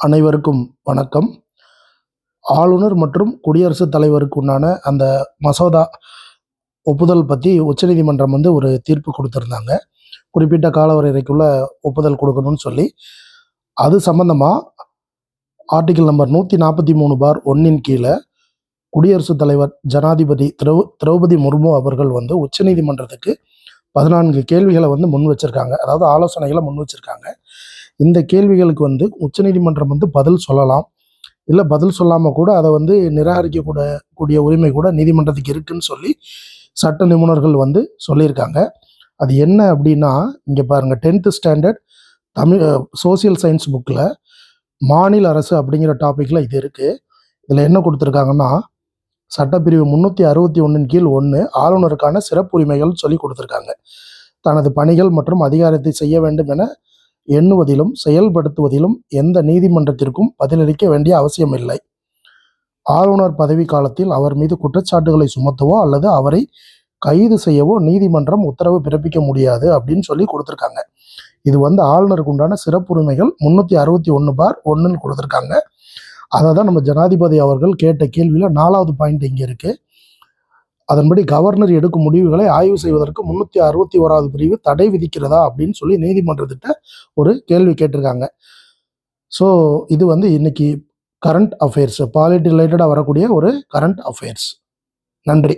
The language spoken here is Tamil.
அனைவருக்கும் வணக்கம். ஆளுநர் மற்றும் குடியரசுத் தலைவருக்கு உண்டான அந்த மசோதா ஒப்புதல் பற்றி உச்சநீதிமன்றம் ஒரு தீர்ப்பு கொடுத்துருந்தாங்க. குறிப்பிட்ட காலவரைக்குள்ள ஒப்புதல் கொடுக்கணும்னு சொல்லி, அது சம்பந்தமாக ஆர்டிகிள் நம்பர் 143/1 கீழே குடியரசுத் தலைவர் ஜனாதிபதி திரௌபதி முர்மு அவர்கள் உச்சநீதிமன்றத்துக்கு 14 கேள்விகளை முன் வச்சிருக்காங்க. அதாவது ஆலோசனைகளை முன் வச்சிருக்காங்க. இந்த கேள்விகளுக்கு உச்சநீதிமன்றம் பதில் சொல்லலாம், இல்லை பதில் சொல்லாமல் கூட அதை நிராகரிக்கக்கூட உரிமை கூட நீதிமன்றத்துக்கு இருக்குன்னு சொல்லி சட்ட நிபுணர்கள் சொல்லியிருக்காங்க. அது என்ன அப்படின்னா, இங்கே பாருங்கள், 10th standard Tamil social science புக்கில் மாநில அரசு அப்படிங்கிற டாப்பிக்கில் இது இருக்குது. இதில் என்ன கொடுத்துருக்காங்கன்னா, சட்டப்பிரிவு 361 கீழ் 1 ஆளுநருக்கான சிறப்புரிமைகள் சொல்லி கொடுத்துருக்காங்க. தனது பணிகள் மற்றும் அதிகாரத்தை செய்ய வேண்டும் என எண்ணுவதிலும் செயல்படுத்துவதிலும் எந்த நீதிமன்றத்திற்கும் பதிலளிக்க வேண்டிய அவசியம் இல்லை. ஆளுநர் பதவி காலத்தில் அவர் மீது குற்றச்சாட்டுகளை சுமத்தவோ அல்லது அவரை கைது செய்யவோ நீதிமன்றம் உத்தரவு பிறப்பிக்க முடியாது அப்படின்னு சொல்லி கொடுத்துருக்காங்க. இது ஆளுநருக்கு உண்டான சிறப்புரிமைகள் 361/1 கொடுத்துருக்காங்க. அதை தான் நம்ம ஜனாதிபதி அவர்கள் கேட்ட கேள்வியில் 4வது பாயிண்ட் இங்கே இருக்குது. அதன்படி கவர்னர் எடுக்கும் முடிவுகளை ஆய்வு செய்வதற்கு 361வது பிரிவு தடை விதிக்கிறதா அப்படின்னு சொல்லி நீதிமன்றத்திட்ட ஒரு கேள்வி கேட்டிருக்காங்க. ஸோ இது இன்னைக்கு கரண்ட் அஃபேர்ஸ், பாலிட்டி ரிலேட்டடாக வரக்கூடிய ஒரு கரண்ட் அஃபேர்ஸ். நன்றி.